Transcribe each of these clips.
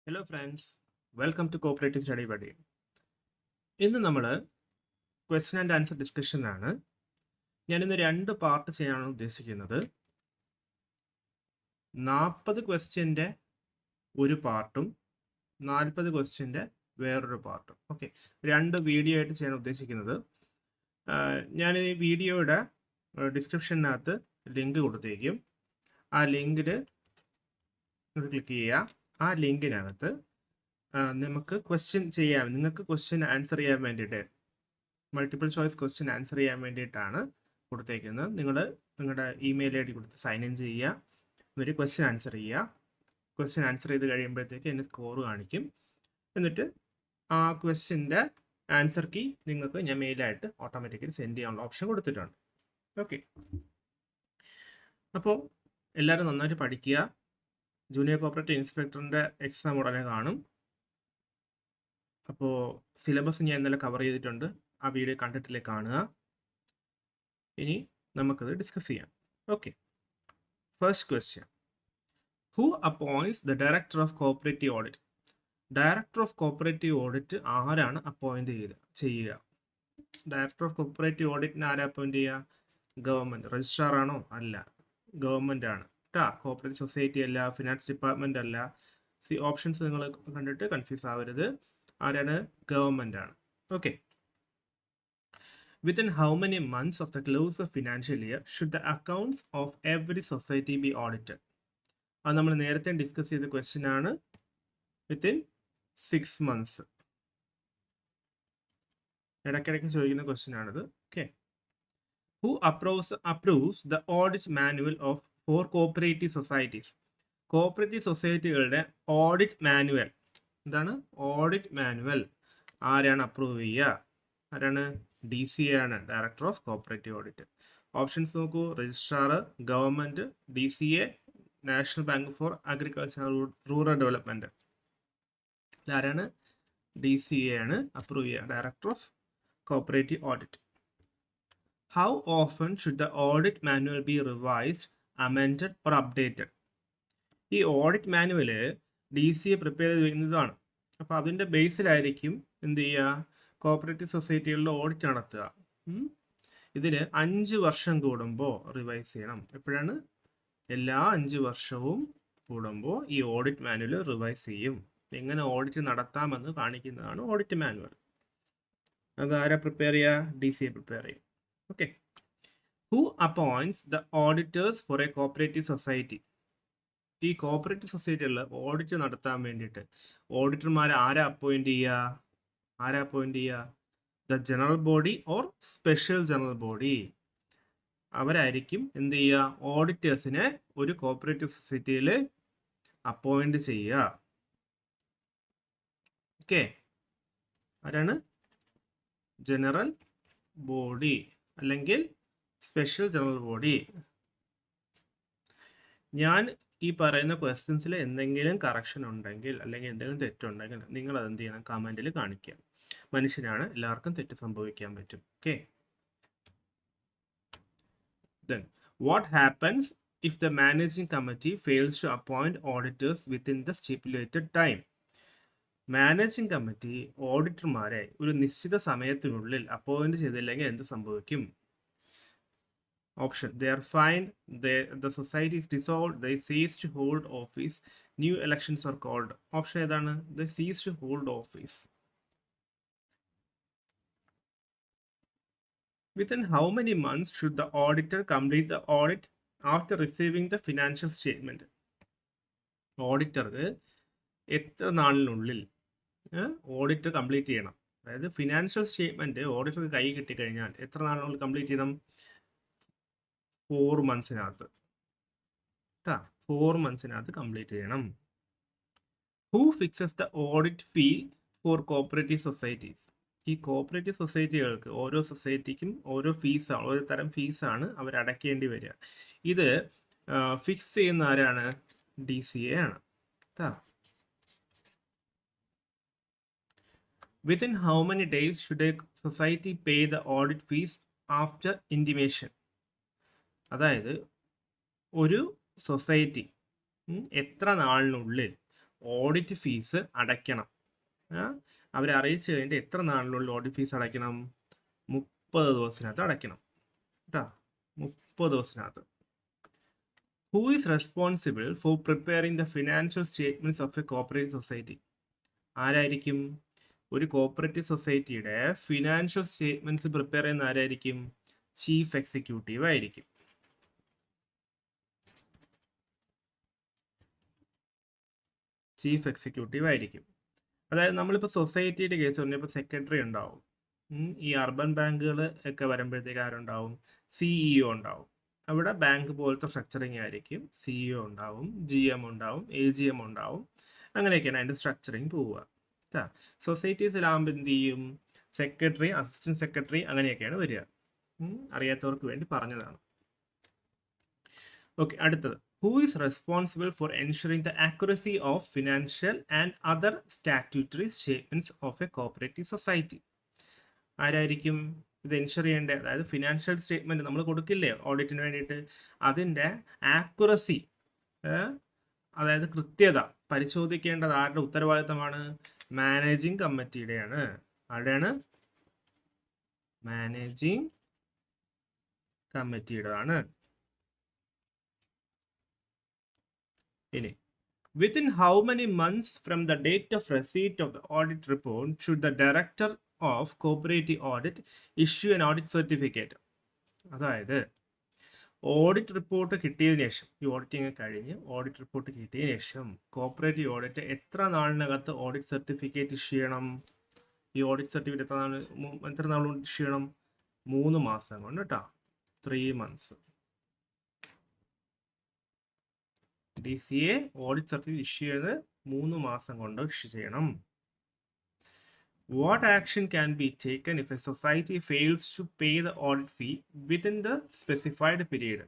Hello friends, welcome to cooperative study buddy. ഇന്ന് നമ്മൾ question and answer ഡിസ്കഷനാണ്. ഞാനിന്ന് 2 part ചെയ്യാനാണ് ഉദ്ദേശിക്കുന്നത്. 40 ക്വസ്റ്റ്യൻ്റെ ഒരു പാർട്ടും 40 ക്വസ്റ്റ്യൻ്റെ വേറൊരു പാർട്ടും. ഓക്കെ, 2 വീഡിയോ ആയിട്ട് ചെയ്യാൻ ഉദ്ദേശിക്കുന്നത്. ഞാൻ ഈ വീഡിയോയുടെ ഡിസ്ക്രിപ്ഷനകത്ത് ലിങ്ക് കൊടുത്തേക്കും. ആ ലിങ്കിൽ ക്ലിക്ക് ചെയ്യുക. ആ ലിങ്കിനകത്ത് നമുക്ക് ക്വസ്റ്റ്യൻ ചെയ്യാം. നിങ്ങൾക്ക് ക്വസ്റ്റ്യൻ ആൻസർ ചെയ്യാൻ വേണ്ടിയിട്ട്, മൾട്ടിപ്പിൾ ചോയ്സ് ക്വസ്റ്റ്യൻ ആൻസർ ചെയ്യാൻ വേണ്ടിയിട്ടാണ് കൊടുത്തേക്കുന്നത്. നിങ്ങൾ നിങ്ങളുടെ ഇമെയിൽ ഐ ഡി കൊടുത്ത് സൈൻ ഇൻ ചെയ്യുക, എന്നിട്ട് ക്വസ്റ്റ്യൻ ആൻസർ ചെയ്യുക. ക്വസ്റ്റ്യൻ ആൻസർ ചെയ്ത് കഴിയുമ്പോഴത്തേക്ക് എന്നെ സ്കോർ കാണിക്കും. എന്നിട്ട് ആ ക്വസ്റ്റ്യൻ്റെ ആൻസർ കീ നിങ്ങൾക്ക് ഞാൻ മെയിലായിട്ട് ഓട്ടോമാറ്റിക്കലി സെൻഡ് ചെയ്യാനുള്ള ഓപ്ഷൻ കൊടുത്തിട്ടുണ്ട്. ഓക്കെ, അപ്പോൾ എല്ലാവരും നന്നായിട്ട് പഠിക്കുക. ജൂനിയർ കോപ്പറേറ്റീവ് ഇൻസ്പെക്ടറിൻ്റെ എക്സാം ഉടനെ കാണും. അപ്പോൾ സിലബസ് ഞാൻ ഇന്നലെ കവർ ചെയ്തിട്ടുണ്ട്. ആ വീഡിയോ കണ്ടിട്ടില്ലേ, കാണുക. ഇനി നമുക്കത് ഡിസ്കസ് ചെയ്യാം. Okay, first question: who appoints the director of cooperative audit? Director of cooperative audit ആരാണ് അപ്പോയിൻറ്റ് ചെയ്യുക? ഡയറക്ടർ ഓഫ് കോപ്പറേറ്റീവ് ഓഡിറ്റിന് ആരാ അപ്പോയിൻറ്റ് ചെയ്യുക? ഗവൺമെൻറ്. രജിസ്ട്രാർ ആണോ? അല്ല, ഗവൺമെൻറ് ആണ് കേട്ടോ. കോപ്പറേറ്റീവ് സൊസൈറ്റി അല്ല, ഫിനാൻസ് ഡിപ്പാർട്ട്മെൻ്റ് അല്ല. ഓപ്ഷൻസ് നിങ്ങൾ കണ്ടിട്ട് കൺഫ്യൂസ് ആവരുത്. ആരാണ്? ഗവൺമെൻറ് ആണ്. Okay. Within how many months of the close of financial year should the accounts of every society be audited? അത് നമ്മൾ നേരത്തെ ഡിസ്കസ് ചെയ്ത ക്വസ്റ്റ്യൻ ആണ്. Within 6 months. ഇടയ്ക്കിടയ്ക്ക് ചോദിക്കുന്ന ക്വസ്റ്റ്യൻ ആണിത്. Okay. Who approves the audit manual of for cooperative societies? Cooperative സൊസൈറ്റികളുടെ audit manual. എന്താണ് ഓഡിറ്റ് മാനുവൽ? ആരാണ് അപ്രൂവ് ചെയ്യുക? ആരാണ്? DCA ആണ്, director of cooperative audit. Options നോക്കൂ: registrar, government, DCA, national bank for agriculture rural development. ആരാണ്? DCA ആണ് approve ചെയ്യുക, director of cooperative audit. How often should the audit manual be revised, amended or updated? ഈ audit manual DCA prepare ചെയ്ത് വരുന്നതാണ്. അപ്പോൾ അതിൻ്റെ ബേസിലായിരിക്കും എന്ത് ചെയ്യുക? കോപ്പറേറ്റീവ് സൊസൈറ്റികളുടെ ഓഡിറ്റ് നടത്തുക. ഇതിന് 5 വർഷം കൂടുമ്പോൾ റിവൈസ് ചെയ്യണം. എപ്പോഴാണ്? എല്ലാ 5 വർഷവും കൂടുമ്പോൾ ഈ ഓഡിറ്റ് മാനുവൽ റിവൈസ് ചെയ്യും. എങ്ങനെ ഓഡിറ്റ് നടത്താമെന്ന് കാണിക്കുന്നതാണ് ഓഡിറ്റ് മാനുവൽ. അത് ആരാ പ്രിപ്പയർ ചെയ്യുക? DCA പ്രിപ്പയർ ചെയ്യും. Okay. Who appoints the auditors for a cooperative society? ഈ കോപ്പറേറ്റീവ് സൊസൈറ്റികളിൽ ഓഡിറ്റ് നടത്താൻ വേണ്ടിയിട്ട് ഓഡിറ്റർമാരെ ആരാ അപ്പോയിൻറ്റ് ചെയ്യുക? The general body or special general body. അവരായിരിക്കും എന്ത് ചെയ്യുക? ഓഡിറ്റേഴ്സിനെ ഒരു കോപ്പറേറ്റീവ് സൊസൈറ്റിയിൽ അപ്പോയിൻറ്റ് ചെയ്യുക. ഓക്കെ, ആരാണ്? ജനറൽ ബോഡി അല്ലെങ്കിൽ സ്പെഷ്യൽ ജനറൽ ബോഡി. ഞാൻ ഈ പറയുന്ന ക്വസ്റ്റ്യൻസിൽ എന്തെങ്കിലും കറക്ഷൻ ഉണ്ടെങ്കിൽ അല്ലെങ്കിൽ എന്തെങ്കിലും തെറ്റുണ്ടെങ്കിൽ നിങ്ങൾ അതെന്ത് ചെയ്യണം? കമൻറ്റിൽ കാണിക്കുക. മനുഷ്യനാണ്, എല്ലാവർക്കും തെറ്റ് സംഭവിക്കാൻ പറ്റും. Okay. Then what happens if the managing committee fails to appoint auditors within the stipulated time? Managing committee ഓഡിറ്റർമാരെ ഒരു നിശ്ചിത സമയത്തിനുള്ളിൽ അപ്പോയിന്റ് ചെയ്തില്ലെങ്കിൽ എന്ത് സംഭവിക്കും? Option: they are fined, the society is dissolved, they cease to hold office, new elections are called. Option ഏതാണ്? They cease to hold office. Within how many months should the auditor complete the audit after receiving the financial statement? ഓഡിറ്റർക്ക് എത്ര നാളിനുള്ളിൽ audit complete ചെയ്യണം? അതായത് financial statement ഓഡിറ്റർക്ക് കൈ കിട്ടിക്കഴിഞ്ഞാൽ എത്ര നാളിനുള്ളിൽ complete ചെയ്യണം? 4 monthsനകത്ത്. 4 monthsനകത്ത് complete ചെയ്യണം. Who fixes the audit fee for cooperative societies? ഈ cooperative സൊസൈറ്റികൾക്ക് ഓരോ സൊസൈറ്റിക്കും ഓരോ ഫീസാണ്, ഓരോ തരം ഫീസാണ് അവർ അടയ്ക്കേണ്ടി വരിക. ഇത് ഫിക്സ് ചെയ്യുന്ന ആരാണ്? DCA ആണ്. Within how many days should a society pay the audit fees after intimation? അതായത് ഒരു സൊസൈറ്റി എത്ര നാളിനുള്ളിൽ ഓഡിറ്റ് ഫീസ് അടയ്ക്കണം. അവരെ അറിയിച്ചു കഴിഞ്ഞിട്ട് എത്ര നാളിനുള്ളിൽ ഓഡിറ്റ് ഫീസ് അടയ്ക്കണം? 30 ദിവസത്തിനകത്ത് അടയ്ക്കണം കേട്ടോ. 30 ദിവസത്തിനകത്ത്. Who is responsible for preparing the financial statements of a cooperative society? ആരായിരിക്കും? ഒരു കോപ്പറേറ്റീവ് സൊസൈറ്റിയുടെ ഫിനാൻഷ്യൽ സ്റ്റേറ്റ്മെന്റ്സ് പ്രിപ്പയർ ചെയ്യുന്ന ആരായിരിക്കും? ചീഫ് എക്സിക്യൂട്ടീവ് ആയിരിക്കും. ചീഫ് എക്സിക്യൂട്ടീവ് ആയിരിക്കും. അതായത് നമ്മളിപ്പോൾ സൊസൈറ്റിയുടെ കേസ് പറഞ്ഞപ്പോൾ സെക്രട്ടറി ഉണ്ടാവും. ഈ അർബൻ ബാങ്കുകൾ ഒക്കെ വരുമ്പോഴത്തേക്ക് ആരുണ്ടാവും? CEO ഉണ്ടാവും. അവിടെ ബാങ്ക് പോലത്തെ സ്ട്രക്ചറിങ് ആയിരിക്കും. CEO ഉണ്ടാവും, GM ഉണ്ടാവും, AGM ഉണ്ടാവും. അങ്ങനെയൊക്കെയാണ് അതിൻ്റെ സ്ട്രക്ചറിങ് പോവുക. സൊസൈറ്റീസിലാകുമ്പോൾ എന്ത് ചെയ്യും? സെക്രട്ടറി, അസിസ്റ്റന്റ് സെക്രട്ടറി അങ്ങനെയൊക്കെയാണ് വരിക. അറിയാത്തവർക്ക് വേണ്ടി പറഞ്ഞതാണ്. ഓക്കെ, അടുത്തത്. Who is responsible for ensuring the accuracy of financial and other statutory statements of a cooperative society? ആരായിരിക്കും ഇത് എൻഷുർ ചെയ്യേണ്ടത്? അതായത് ഫിനാൻഷ്യൽ സ്റ്റേറ്റ്മെന്റ് നമ്മൾ കൊടുക്കില്ലേ ഓഡിറ്റിന് വേണ്ടിയിട്ട്, അതിൻ്റെ ആക്യുറസി, അതായത് കൃത്യത പരിശോധിക്കേണ്ടത് ആരുടെ ഉത്തരവാദിത്തമാണ്? മാനേജിങ് കമ്മിറ്റിയുടെയാണ്. ആരുടെയാണ്? മാനേജിങ് കമ്മിറ്റിയുടെതാണ്. ഇനി, within how many months from the date of receipt of the audit report should the director of cooperative audit issue an audit certificate? അതായത് ഓഡിറ്റ് റിപ്പോർട്ട് കിട്ടിയതിന് ശേഷം, ഈ ഓഡിറ്റിംഗ് കഴിഞ്ഞ് ഓഡിറ്റ് റിപ്പോർട്ട് കിട്ടിയതിന് ശേഷം കോപ്പറേറ്റീവ് ഓഡിറ്റ് എത്ര നാളിനകത്ത് audit certificate issue ചെയ്യണം? ഈ ഓഡിറ്റ് സർട്ടിഫിക്കറ്റ് എത്ര നാൾ കൊണ്ട് ഇഷ്യൂ ചെയ്യണം? 3 മാസം കൊണ്ട് കേട്ടോ. 3 months. DCA audit certificate issue ചെയ്ത് 3 മാസം കൊണ്ട് ഇഷ്യൂ ചെയ്യണം. What action can be taken if a society fails to pay the audit fee within the specified period?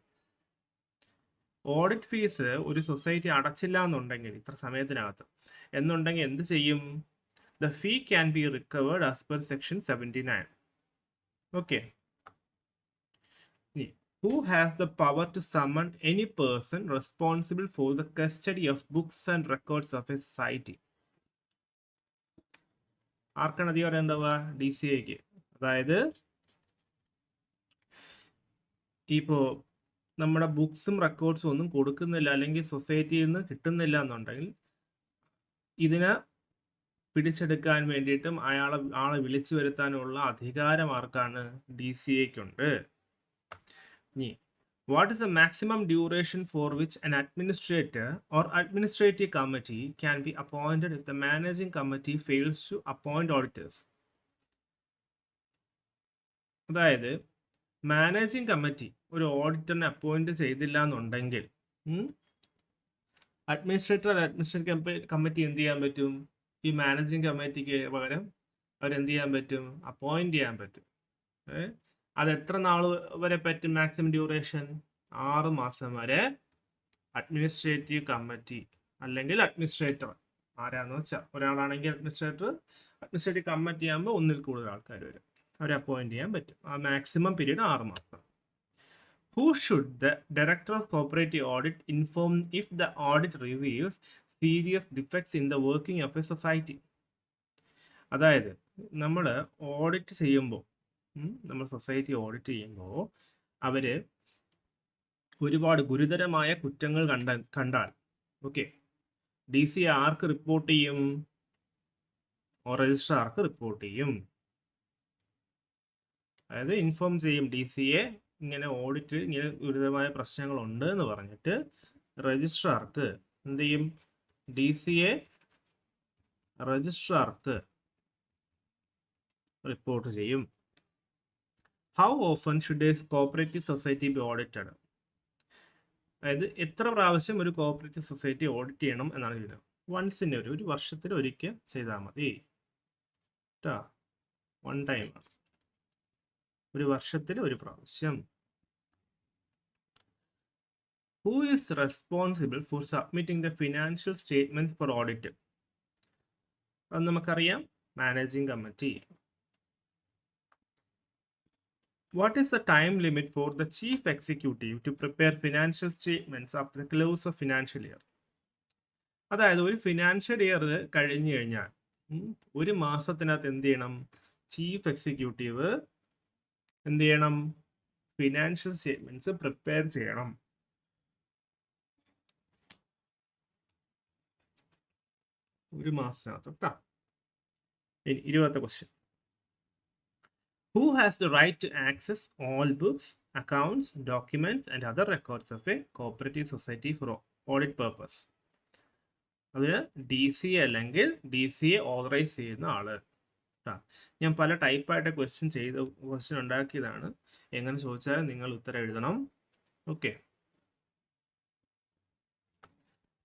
Audit fees ഒരു സൊസൈറ്റി അടച്ചില്ല എന്നുണ്ടെങ്കിൽ ഇത്ര സമയത്തിനകത്ത് എന്നുണ്ടെങ്കിൽ എന്ത് ചെയ്യും? The fee can be recovered as per section 79. Okay. Who has the power to summon any person responsible for the custody of books and records of a society? ആർക്കാണ് അധികാരം ഉണ്ടാവുക? DCAക്ക്. അതായത് ഇപ്പോൾ നമ്മുടെ ബുക്സും റെക്കോർഡ്സും ഒന്നും കൊടുക്കുന്നില്ല, അല്ലെങ്കിൽ സൊസൈറ്റിയിൽ നിന്ന് കിട്ടുന്നില്ല എന്നുണ്ടെങ്കിൽ ഇതിനെ പിടിച്ചെടുക്കാൻ വേണ്ടിയിട്ടും ആളെ വിളിച്ചു വരുത്താനുള്ള അധികാരം ആർക്കാണ്? DCAക്കുണ്ട്. ഇനി, what is the maximum duration for which an administrator or administrative committee can be appointed if the managing committee fails to appoint auditors? അതായത് മാനേജിങ് കമ്മിറ്റി ഒരു ഓഡിറ്ററിനെ അപ്പോയിന്റ് ചെയ്തില്ല എന്നുണ്ടെങ്കിൽ അഡ്മിനിസ്ട്രേറ്റീവ് കമ്മിറ്റി എന്ത് ചെയ്യാൻ പറ്റും? ഈ മാനേജിങ് കമ്മിറ്റിക്ക് പകരം അവരെന്ത് ചെയ്യാൻ പറ്റും? അപ്പോയിന്റ് ചെയ്യാൻ പറ്റും. അത് എത്ര നാൾ വരെ പറ്റും? മാക്സിമം ഡ്യൂറേഷൻ 6 മാസം വരെ അഡ്മിനിസ്ട്രേറ്റീവ് കമ്മിറ്റി അല്ലെങ്കിൽ അഡ്മിനിസ്ട്രേറ്റർ ആരാന്ന് വെച്ചാൽ, ഒരാളാണെങ്കിൽ അഡ്മിനിസ്ട്രേറ്റീവ് കമ്മിറ്റി ആകുമ്പോൾ ഒന്നിൽ കൂടുതൽ ആൾക്കാർ വരും, അവരെ അപ്പോയിന്റ് ചെയ്യാൻ പറ്റും. ആ മാക്സിമം പീരീഡ് 6 മാസം. Who should the director of cooperative audit inform if the audit reveals serious defects in the working of a society? അതായത് നമ്മൾ ഓഡിറ്റ് ചെയ്യുമ്പോൾ, നമ്മൾ സൊസൈറ്റി ഓഡിറ്റ് ചെയ്യുമ്പോൾ അവർ ഒരുപാട് ഗുരുതരമായ കുറ്റങ്ങൾ കണ്ടാൽ ഓക്കെ, DCA ആർക്ക് റിപ്പോർട്ട് ചെയ്യും? രജിസ്ട്രാർക്ക് റിപ്പോർട്ട് ചെയ്യും. അതായത് ഇൻഫോം ചെയ്യും DCA ഇങ്ങനെ ഓഡിറ്റ് ഇങ്ങനെ ഗുരുതരമായ പ്രശ്നങ്ങളുണ്ട് എന്ന് പറഞ്ഞിട്ട് രജിസ്ട്രാർക്ക് എന്ത് ചെയ്യും? DCA രജിസ്ട്രാർക്ക് റിപ്പോർട്ട് ചെയ്യും. How often should a cooperative society be audited? അതായത് എത്ര പ്രാവശ്യം ഒരു കോപ്പറേറ്റീവ് സൊസൈറ്റി ഓഡിറ്റ് ചെയ്യണം എന്നാണ് ഇതിന്. വൺസ് ഇൻ ഒരു വർഷത്തിൽ ഒരിക്കൽ ചെയ്താൽ മതി കേട്ടോ. 1 time, ഒരു വർഷത്തിൽ ഒരു പ്രാവശ്യം. Who is responsible for submitting the financial statements for audit? അത് നമുക്കറിയാം, managing committee. What is the time limit for the chief executive to prepare financial statements after the close of financial year? അതായത് ഒരു financial year കഴിഞ്ഞു കഴിഞ്ഞാൽ ഒരു മാസത്തിനകത്ത് എന്ത് ചെയ്യണം? Chief executive എന്ത് ചെയ്യണം? ഫിനാൻഷ്യൽ സ്റ്റേറ്റ്മെന്റ്സ് പ്രിപ്പയർ ചെയ്യണം. ഒരു മാസത്തിനകത്ത് കേട്ടോ. ഇനി 20ാമത്തെ question. Who has the right to access all books, accounts, documents and other records of a cooperative society for audit purpose? അതിന് DCA അല്ലെങ്കിൽ DCA ഓതറൈസ് ചെയ്യുന്ന ആള്. ഞാൻ പല ടൈപ്പായിട്ട് ക്വസ്റ്റ്യൻ ഉണ്ടാക്കിയതാണ്. എങ്ങനെ ചോദിച്ചാലും നിങ്ങൾ ഉത്തരം എഴുതണം. ഓക്കെ.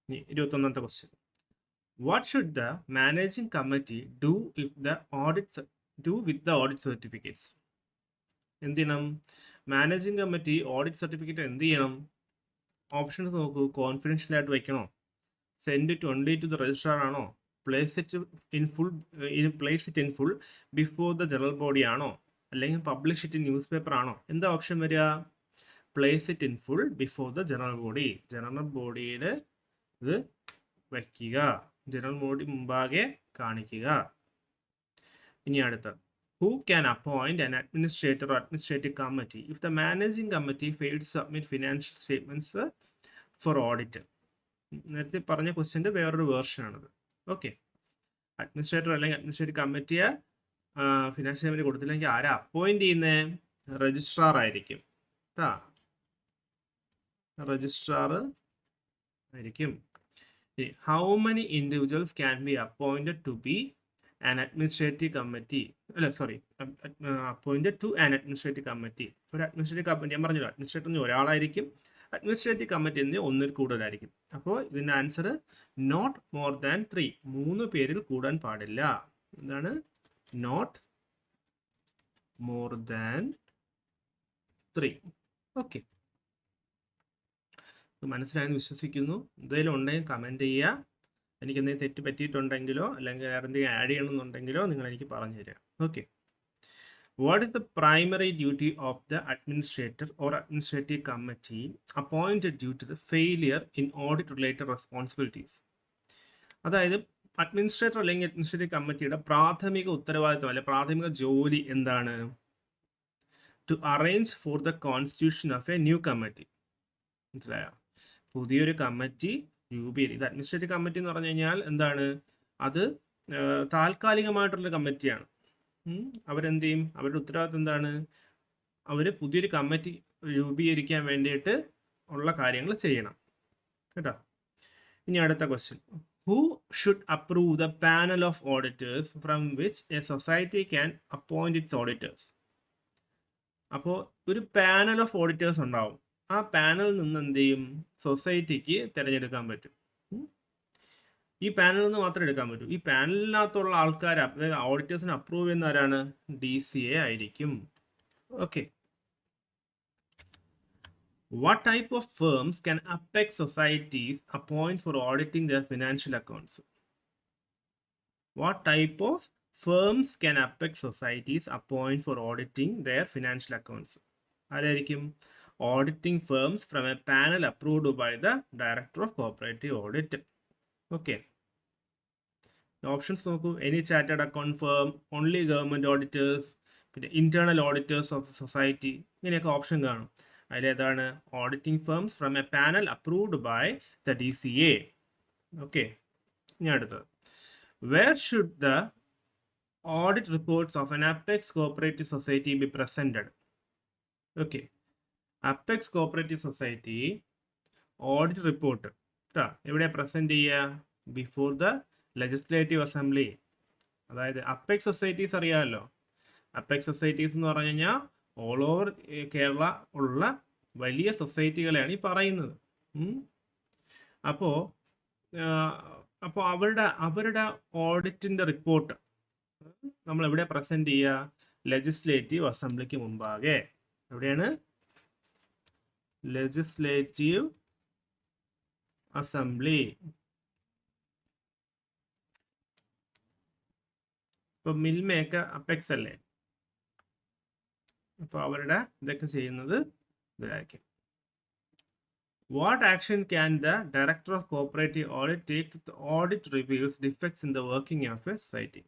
21ാമത്തെ question. What should the managing committee do with the audit certificates? എന്ത് ചെയ്യണം? മാനേജിംഗ് കമ്മിറ്റി ഓഡിറ്റ് സർട്ടിഫിക്കറ്റ് എന്ത് ചെയ്യണം? ഓപ്ഷൻസ് നോക്കൂ. കോൺഫിഡൻഷ്യൽ ആയിട്ട് വെക്കണോ? Send it only to the registrar ആണോ? Place it in full before the general body ആണോ? അല്ലെങ്കിൽ publish it in newspaper ആണോ? എന്താ ഓപ്ഷൻ വരിക? Place it in full before the general body. General ബോഡിയിൽ ഇത് വയ്ക്കുക. ജനറൽ ബോഡി മുമ്പാകെ കാണിക്കുക. ഇനി അടുത്ത. Who can appoint an administrator or administrative committee if the managing committee fails to submit financial statements for audit? നേരത്തെ പറഞ്ഞ ക്വസ്റ്റ്യൻ്റെ വേറൊരു വേർഷൻ ആണത്. ഓക്കെ. അഡ്മിനിസ്ട്രേറ്റർ അല്ലെങ്കിൽ അഡ്മിനിസ്ട്രേറ്റീവ് കമ്മിറ്റിയെ ഫിനാൻഷ്യൽ സ്റ്റേറ്റ്മെന്റ് കൊടുത്തില്ലെങ്കിൽ ആരാ അപ്പോയിന്റ് ചെയ്യുന്നത്? രജിസ്ട്രാർ ആയിരിക്കും കേട്ടാ. രജിസ്ട്രാർ ആയിരിക്കും. How many individuals can be appointed to be an administrative committee? Appointed to an administrative committee. ഒരു അഡ്മിനിസ്ട്രേറ്റീവ് കമ്മിറ്റി ഞാൻ പറഞ്ഞല്ലോ, അഡ്മിനിസ്ട്രേറ്റർ ഒരാളായിരിക്കും, അഡ്മിനിസ്ട്രേറ്റീവ് കമ്മിറ്റി എന്ന് ഒന്നിൽ കൂടുതലായിരിക്കും. അപ്പോൾ ഇതിൻ്റെ ആൻസർ നോട്ട് മോർ ദാൻ 3. 3 പേരിൽ കൂടാൻ പാടില്ല. എന്താണ്? Not more than 3. ഓക്കെ. മനസ്സിലായെന്ന് വിശ്വസിക്കുന്നു. എന്തെങ്കിലും ഉണ്ടെങ്കിൽ കമൻറ്റ് ചെയ്യുക. എനിക്ക് എന്തെങ്കിലും തെറ്റ് പറ്റിയിട്ടുണ്ടെങ്കിലോ അല്ലെങ്കിൽ വേറെ എന്തെങ്കിലും ആഡ് ചെയ്യണമെന്നുണ്ടെങ്കിലോ നിങ്ങൾ എനിക്ക് പറഞ്ഞു തരിക. Okay. What is the primary duty of the administrator or administrative committee appointed due to the failure in audit related responsibilities? അതായത് അഡ്മിനിസ്ട്രേറ്റർ അല്ലെങ്കിൽ അഡ്മിനിസ്ട്രേറ്റീവ് കമ്മിറ്റിയുടെ പ്രാഥമിക ഉത്തരവാദിത്വം അല്ലെങ്കിൽ പ്രാഥമിക ജോലി എന്താണ്? To arrange for the constitution of a new committee. മനസ്സിലായോ? പുതിയൊരു കമ്മിറ്റി രൂപീകരിക്കും. ഇത് അഡ്മിനിസ്ട്രേറ്റീവ് കമ്മിറ്റി എന്ന് പറഞ്ഞു കഴിഞ്ഞാൽ എന്താണ്? അത് താൽക്കാലികമായിട്ടുള്ളൊരു കമ്മിറ്റിയാണ്. അവരെന്ത് ചെയ്യും? അവരുടെ ഉത്തരവാദിത്വം എന്താണ്? അവർ പുതിയൊരു കമ്മിറ്റി രൂപീകരിക്കാൻ വേണ്ടിയിട്ട് ഉള്ള കാര്യങ്ങൾ ചെയ്യണം കേട്ടോ. ഇനി അടുത്ത question. Who should approve the panel of auditors from which A society can appoint it's auditors? അപ്പോൾ ഒരു പാനൽ ഓഫ് ഓഡിറ്റേഴ്സ് ഉണ്ടാവും. ആ പാനലിൽ നിന്ന് എന്ത് ചെയ്യും? സൊസൈറ്റിക്ക് തിരഞ്ഞെടുക്കാൻ പറ്റും. ഈ പാനലിൽ നിന്ന് മാത്രമേ എടുക്കാൻ പറ്റൂ. ഈ പാനലിനകത്തുള്ള ആൾക്കാർ, അതായത് ഓഡിറ്റേഴ്സിനെ അപ്രൂവ് ചെയ്യുന്ന ആരാണ്? DCA ആയിരിക്കും. Okay. What type of firms can apex societies appoint for auditing their financial accounts? What type of firms can apex societies appoint for auditing their financial accounts? ആരായിരിക്കും? Auditing firms from a panel approved by the Director of Cooperative Audit. Okay. The options നോക്കൂ. Any chartered account firm, only government auditors, പിന്നെ internal auditors of the society, ഇങ്ങനെയൊക്കെ option കാണും. അതിലേതാണ്? Auditing firms from a panel approved by the DCA. Okay. ഇനി അടുത്തത്. Where should the audit reports of an Apex Cooperative Society be presented? Okay. Apex cooperative society audit report എവിടെ present ചെയ്യുക? Before the legislative assembly. അതായത് apex societies അറിയാമല്ലോ. Apex societies എന്ന് പറഞ്ഞു കഴിഞ്ഞാൽ all over Kerala ഉള്ള വലിയ സൊസൈറ്റികളെയാണ് ഈ പറയുന്നത്. അപ്പോൾ അവരുടെ ഓഡിറ്റിൻ്റെ റിപ്പോർട്ട് നമ്മൾ എവിടെ പ്രസന്റ് ചെയ്യുക? ലെജിസ്ലേറ്റീവ് അസംബ്ലിക്ക് മുമ്പാകെ. എവിടെയാണ്? Legislative assembly. ഇപ്പൊ മിൽമയൊക്കെ അപ്പെക്സ് അല്ലേ? അപ്പൊ അവരുടെ ഇതൊക്കെ ചെയ്യുന്നത് ഇതായിരിക്കും. What action can the director of cooperative audit take if the audit reveals defects in the working of a society?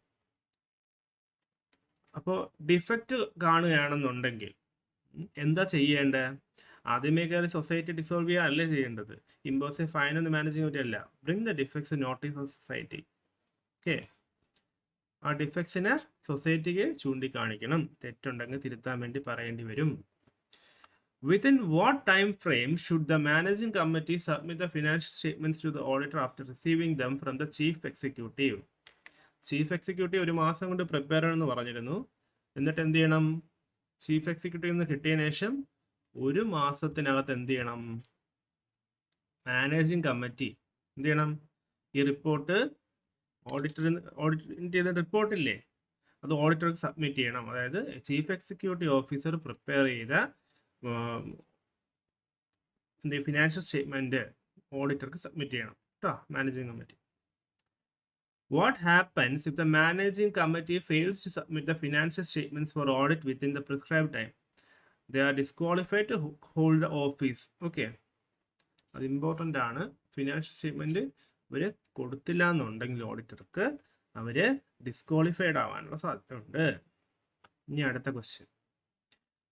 അപ്പോൾ ഡിഫക്റ്റ് കാണുകയാണെന്നുണ്ടെങ്കിൽ എന്താ ചെയ്യേണ്ടത്? ആദ്യമേ കയറി സൊസൈറ്റി ഡിസോൾവ് ചെയ്യുക അല്ലേ ചെയ്യേണ്ടത്? ഇമ്പോസ് എ ഫൈൻ എന്ന് മാനേജിങ് പറ്റിയല്ല. Bring the defects notice of society. Okay, ആ ഡിഫക്ട്സിനെ സൊസൈറ്റിക്ക് ചൂണ്ടിക്കാണിക്കണം. തെറ്റുണ്ടെങ്കിൽ തിരുത്താൻ വേണ്ടി പറയേണ്ടി വരും. Within what time frame should the managing committee submit the financial statements to the auditor after receiving them from the chief executive? Chief executive ഒരു മാസം കൊണ്ട് പ്രിപ്പയർ ചെയ്യണമെന്ന് പറഞ്ഞിരുന്നു. എന്നിട്ട് എന്ത് ചെയ്യണം? ചീഫ് എക്സിക്യൂട്ടീവ് നിന്ന് കിട്ടിയതിന് ശേഷം ഒരു മാസത്തിനകത്ത് എന്ത് ചെയ്യണം? മാനേജിങ് കമ്മിറ്റി എന്ത് ചെയ്യണം? ഈ റിപ്പോർട്ട് ഓഡിറ്റ് ചെയ്ത റിപ്പോർട്ടില്ലേ, അത് ഓഡിറ്റർക്ക് സബ്മിറ്റ് ചെയ്യണം. അതായത് ചീഫ് എക്സിക്യൂട്ടീവ് ഓഫീസർ പ്രിപ്പയർ ചെയ്ത ഫിനാൻഷ്യൽ സ്റ്റേറ്റ്മെന്റ് ഓഡിറ്റർക്ക് സബ്മിറ്റ് ചെയ്യണം കേട്ടോ, managing committee. What happens if the managing committee fails to submit the financial statements for audit within the prescribed time? They are disqualified to hold the office. Okay, അത് important ആണ്. Financial statement ഇവർ കൊടുത്തില്ല എന്നുണ്ടെങ്കിൽ ഓഡിറ്റർക്ക് അവർ disqualified ആവാനുള്ള സാധ്യതയുണ്ട്. ഇനി അടുത്ത question.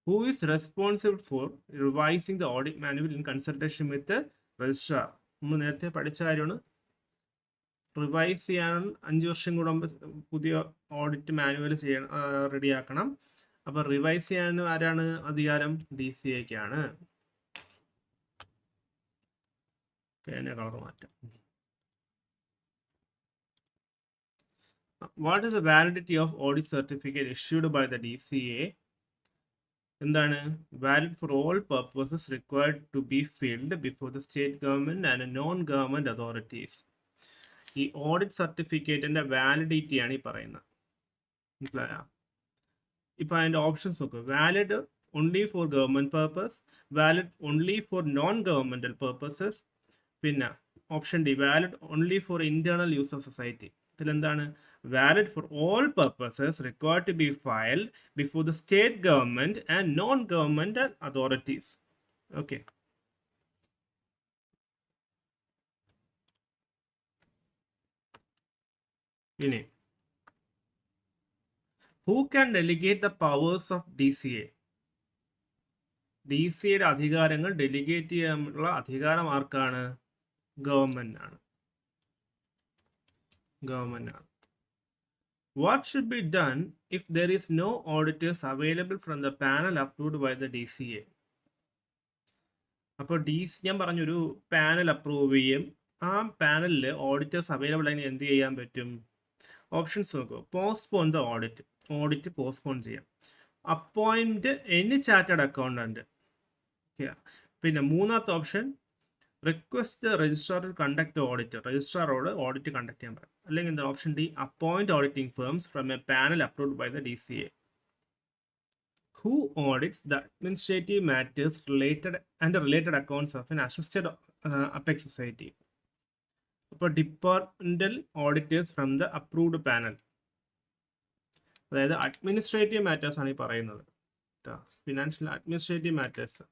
Who is responsible for revising the audit manual in consultation with the registrar? നമ്മൾ നേരത്തെ പഠിച്ച കാര്യമാണ്. റിവൈസ് ചെയ്യാൻ 5 വർഷം കൂടുമ്പോൾ പുതിയ ഓഡിറ്റ് മാനുവൽ ചെയ്യണം, റെഡിയാക്കണം. അപ്പോൾ റിവൈസ് ചെയ്യാൻ ആരാണ് അധികാരം? DCAക്കാണ്. പേന കളർ മാറ്റാം. What is the validity of audit certificate issued by the DCA? എന്താണ്? Valid for all purposes required to be filed before the state government and non government authorities. ഈ ഓഡിറ്റ് സർട്ടിഫിക്കറ്റിന്റെ വാലിഡിറ്റിയാണ് ഈ പറയുന്നത്. മനസ്സിലായോ? ഇപ്പം അതിൻ്റെ ഓപ്ഷൻസ് നോക്കുക. Valid only for government purpose, valid only for non governmental purposes, പിന്നെ option D valid only for internal use of society. ഇതിലെന്താണ്? Valid for all purposes required to be filed before the state government and non governmental authorities. Okay, ഇനി who can delegate the powers of DCA? DCAയുടെ അധികാരങ്ങൾ delegate ചെയ്യാനുള്ള അധികാരം ആർക്കാണ്? ഗവൺമെന്റിനാണ്. What should be done if there is no auditors available from the panel approved by the DCA? അപ്പോൾ ഞാൻ പറഞ്ഞൊരു panel approve ചെയ്യും. ആ പാനലിൽ ഓഡിറ്റേഴ്സ് അവൈലബിൾ ആയി എന്ത് ചെയ്യാൻ പറ്റും? ഓപ്ഷൻസ് നോക്കുക. പോസ്റ്റ്പോൺ ദ ഓഡിറ്റ് പോസ്റ്റ്പോൺ ചെയ്യാം. Appoint any chartered accountant. പിന്നെ മൂന്നാമത്തെ option request the registrar to conduct audit. രജിസ്ട്രാറോട് ഓഡിറ്റ് കണ്ടക്ട് ചെയ്യാൻ പറയാം. അല്ലെങ്കിൽ എന്താ? Option D appoint auditing firms from a panel approved by the DCA. Who audits the administrative matters related and related accounts of an assisted apex society? അപ്പോൾ departmental auditors from the approved panel. അതായത് administrative matters ആണ് ഈ പറയുന്നത്. Financial administrative matters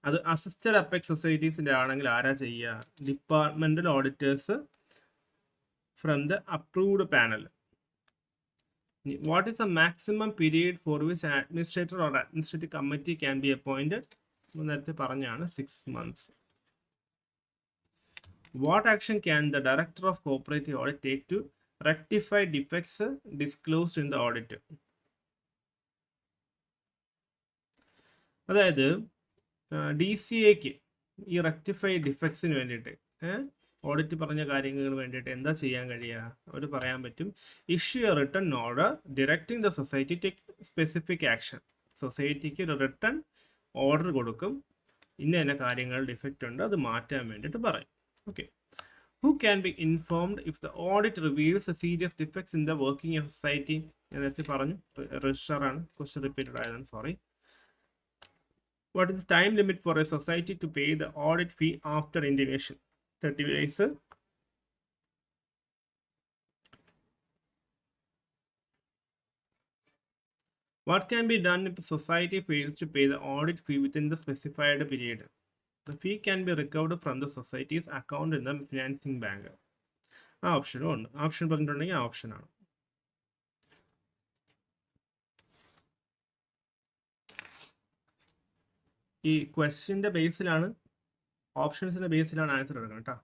അത് assisted apex സൊസൈറ്റീസിൻ്റെ ആണെങ്കിൽ ആരാ ചെയ്യുക? Departmental auditors from the approved panel. What is the maximum period for which an administrator or administrative committee can be appointed? നേരത്തെ പറഞ്ഞാണ് 6 months. What action can the director of cooperative audit take to rectify defects disclosed in the audit? അതായത് DCAക്ക് ഈ rectify ഡിഫക്ട്സിന് വേണ്ടിയിട്ട് audit പറഞ്ഞ കാര്യങ്ങൾക്ക് വേണ്ടിയിട്ട് എന്താ ചെയ്യാൻ കഴിയുക? അവർ പറയാൻ പറ്റും, issue a written order directing the society take specific action. സൊസൈറ്റിക്ക് ഒരു റിട്ടൺ ഓർഡർ കൊടുക്കും, ഇന്ന കാര്യങ്ങൾ ഡിഫക്റ്റ് ഉണ്ട്, അത് മാറ്റാൻ വേണ്ടിയിട്ട് പറയും. Okay, who can be informed if the audit reveals a serious defects in the working of society? ഞാൻ നേരത്തെ പറഞ്ഞു, രജിസ്ട്രാർ ആണ്. ക്വസ്റ്റ്യൻ റിപ്പീറ്റഡ് ആയതാണ്, sorry. What is the time limit for a society to pay the audit fee after intimation? 30 days. What can be done if the society fails to pay the audit fee within the specified period? The fee can be recovered from the societies account in the financing bank. ആ ഓപ്ഷനും ഉണ്ട്. Option പറഞ്ഞിട്ടുണ്ടെങ്കിൽ ആ ഓപ്ഷനാണ്. ഈ ക്വസ്റ്റ്യൻ്റെ ബേസിലാണ്, ഓപ്ഷൻസിൻ്റെ ബേസിലാണ് answer എടുക്കണം കേട്ടോ.